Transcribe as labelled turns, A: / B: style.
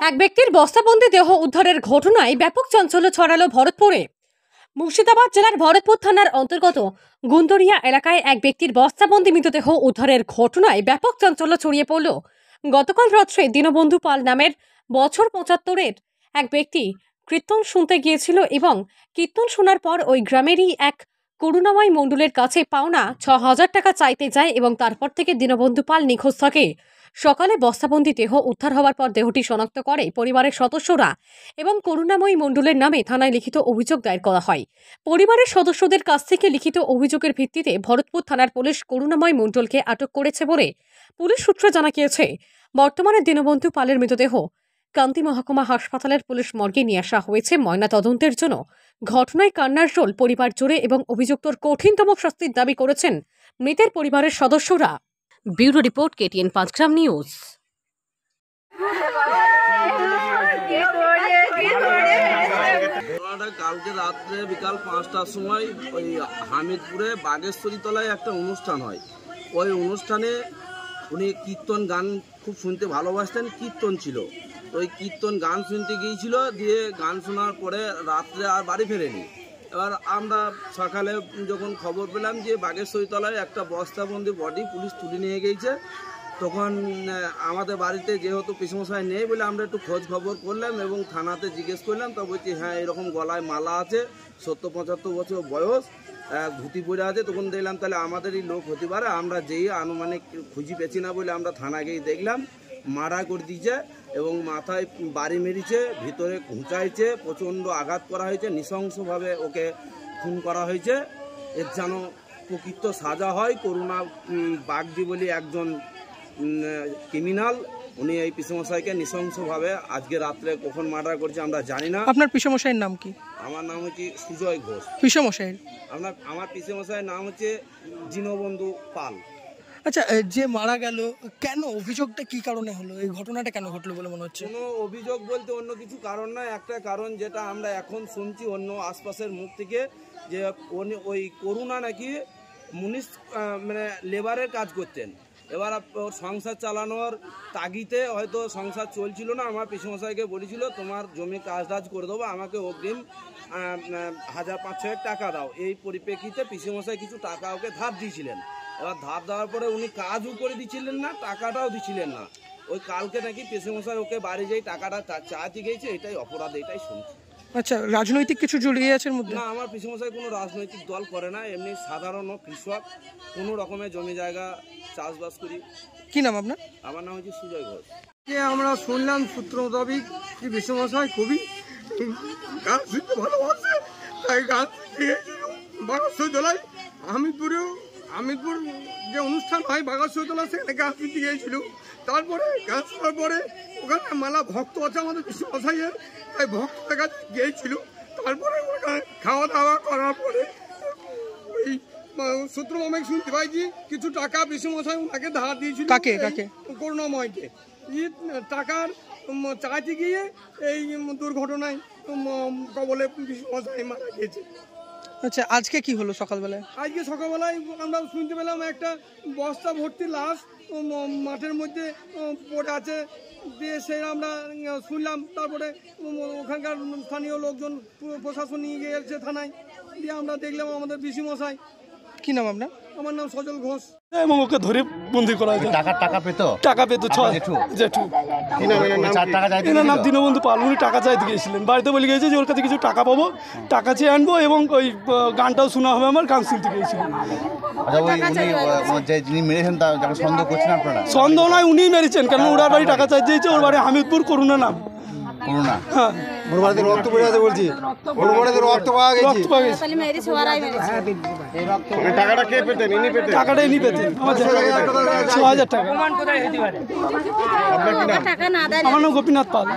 A: এক ব্যক্তির বস্তাবন্দি দেহ উদ্ধারের ঘটনায় ব্যাপক চাঞ্চল্য ছড়ালো ভরতপুরে। মুর্শিদাবাদ জেলার ভরতপুর থানার অন্তর্গত গুন্দরিয়া এলাকায় এক ব্যক্তির বস্তাবন্দি মৃতদেহ উদ্ধারের ঘটনায় ব্যাপক চাঞ্চল্য ছড়িয়ে পড়ল। গতকাল রাত্রে দীনবন্ধু পাল নামের বছর ৭৫-এর এক ব্যক্তি কীর্তন শুনতে গিয়েছিল এবং কীর্তন শোনার পর ওই গ্রামেরই এক করুণাময় মণ্ডলের কাছে পাওনা ৬,০০০ টাকা চাইতে যায় এবং তারপর থেকে দীনবন্ধু পাল নিখোঁজ থাকে। সকালে বস্তাবন্দি দেহ উদ্ধার হওয়ার পর দেহটি শনাক্ত করে পরিবারের সদস্যরা এবং করুণাময়ী মণ্ডলের নামে থানায় লিখিত অভিযোগ দায়ের করা হয়। পরিবারের সদস্যদের কাছ থেকে লিখিত অভিযোগের ভিত্তিতে ভরতপুর থানার পুলিশ করুণাময় মণ্ডলকে আটক করেছে বলে পুলিশ সূত্রে জানা গিয়েছে। বর্তমানে দীনবন্ধু পালের মৃতদেহ কান্তি মহকুমা হাসপাতালের পুলিশ মর্গে নিয়ে আসা হয়েছে ময়না তদন্তের জন্য। ঘটনায় কান্নার রোল পরিবার জুড়ে এবং অভিযুক্তর কঠিনতম শাস্তির দাবি করেছেন মৃতের পরিবারের সদস্যরা। Bureau report, KTN Panchgram news.
B: কালকে রাত্রে বিকাল ৫টার সময় ওই হামিদপুরে বাগেশ্বরী তলায় একটা অনুষ্ঠান হয়। ওই অনুষ্ঠানে উনি কীর্তন গান খুব শুনতে ভালোবাসতেন, কীর্তন ছিল। ওই কীর্তন গান শুনতে গিয়েছিল, দিয়ে গান শোনার পরে রাত্রে আর বাড়ি ফেরেনি। এবার আমরা সকালে যখন খবর পেলাম যে বাগেশ্বরী তলায় একটা বস্তাবন্দি বডি পুলিশ তুলে নিয়ে গিয়েছে, তখন আমাদের বাড়িতে যেহেতু পিসমশাই নেই বলে আমরা একটু খোঁজ খবর করলাম এবং থানাতে জিজ্ঞেস করলাম। তো বলছি হ্যাঁ এরকম গলায় মালা আছে, ৭০-৭৫ বছর বয়স, ধুতি পরে আছে। তখন দেখলাম তাহলে আমাদেরই লোক হতে পারে। আমরা যেই আনুমানিক খুঁজি পেছি না বলে আমরা থানা গিয়ে দেখলাম মারা করে দিয়েছে এবং মাথায় বাড়ি মেরেছে, ভিতরে ঘুঁচাইছে, প্রচণ্ড আঘাত করা হয়েছে, নৃশংসভাবে ওকে খুন করা হয়েছে। এর যেন প্রকৃত সাজা হয়। করুণা বাগদি বলি একজন ক্রিমিনাল, উনি এই পিসমশাইকে নৃশংসভাবে আজকে রাত্রে কখন মার্ডার করেছে আমরা জানি না।
C: আপনার পিসমশাইয়ের নাম কি?
B: আমার নাম হচ্ছে সুজয় ঘোষ।
C: পিসমশাইয়ের
B: আমার পিসমশাইয়ের নাম হচ্ছে দীনবন্ধু পাল।
C: আচ্ছা, যে মারা গেল কেন, অভিযোগটা কি কারণে হলো, এই ঘটনাটা কেন ঘটলো বলে মনে হচ্ছে?
B: কোনো অভিযোগ বলতে অন্য কিছু কারণ নয়, একটা কারণ যেটা আমরা এখন শুনছি অন্য আশপাশের মুখ থেকে, যে ওই করুণা নাকি মুনিশ মানে লেবারের কাজ করতেন। এবার ওর সংসার চালানোর তাগিতে হয়তো সংসার চলছিল না। আমার পিসমশাইকে বলেছিল তোমার জমি কাজ টাজ করে দেবো, আমাকে অগ্রিম ১,৫০০ টাকা দাও। এই পরিপ্রেক্ষিতে পিসমশাই কিছু টাকা ওকে ধার দিয়েছিলেন। এবার ধার দেওয়ার পরে উনি কাজও করে দিচ্ছিলেন না, টাকাটাও দিচ্ছিলেন না। ওই কালকে নাকি পিসমশাই ওকে বাড়ি যেই টাকাটা চাইতে গিয়েছে, এটাই অপরাধ, এটাই শুনছি।
C: আচ্ছা, রাজনৈতিক কিছু জড়িয়ে আছে এর মধ্যে?
B: না, আমার পিসমশাই কোনো রাজনৈতিক দল করে না, এমনি সাধারণ কৃষক, কোনো রকমের জমি জায়গা চাষবাস করি।
C: কি নাম আপনার?
B: আমার নাম হচ্ছে সুজয় ঘোষ।
D: আমরা শুনলাম সূত্র মোতাবিক যে পিসমশাই খুবই গান শুনতে ভালোবাসে, তাই গান শিখতে গিয়েছিল বাগেশ্বরী তলায়। হামিদপুর যে অনুষ্ঠান হয় বাগেশ্বরী তলায়, সেখানে গান শুনতে গিয়েছিল। তারপরে গান শোনার পরে ওখানে মেলা ভক্ত আছে আমাদের পিসমশাইয়ের, তাই ভক্তদের কাছে গিয়েছিল। তারপরে ওখানে খাওয়া দাওয়া করার পরে ওই সূত্র মোতাবেক শুনতে পাইছি কিছু টাকা পিসমশাই ওনাকে ধার দিয়েছিল।
C: কাকে?
D: করুণাময়কে। টাকার চাইতে গিয়ে এই দুর্ঘটনায় কবলে পিসমশাই মারা গিয়েছে।
C: আচ্ছা, আজকে কি হলো সকালবেলায়?
D: আজকে সকালবেলায় আমরা শুনতে পেলাম একটা বস্তা ভর্তি লাশ মাঠের মধ্যে পড়ে আছে, দিয়ে সে আমরা শুনলাম। তারপরে ওখানকার স্থানীয় লোকজন প্রশাসন নিয়ে গিয়েছে থানায়, দিয়ে আমরা দেখলাম আমাদের পিসমশাই।
C: কি নাম আপনার?
D: আমার নাম সজল ঘোষ।
E: এবং ওকে ধরে বন্দি করা হয়েছে। টাকা পেত 6 জেঠু। এনার নাম দীনবন্ধু পাল। উনি টাকা চাইতে গিয়েছিলেন, বাড়িতে বলে গিয়েছে যে ওর কাছে কিছু টাকা পাবো, টাকা চেয়ে আনবো এবং ওই গানটাও শোনা হবে। আমার গান শুনতে গিয়েছিলেন। সন্দেহ নয়, উনিই মেরেছেন, কারণ ওনার বাড়ি টাকা চাইতে দিয়েছে। ওর বাড়ি হামিদপুর, করুণা নাম। হ্যাঁ, ওর বাড়িতে রক্ত পড়ে আছে বলছি, ওর বাড়িতে রক্ত পাওয়া গেছে। টাকাটা কে পেতেন? টাকাটা ইনি পেতেন। আমার ৬,০০০ টাকা। আমার নাম গোপীনাথ পাল।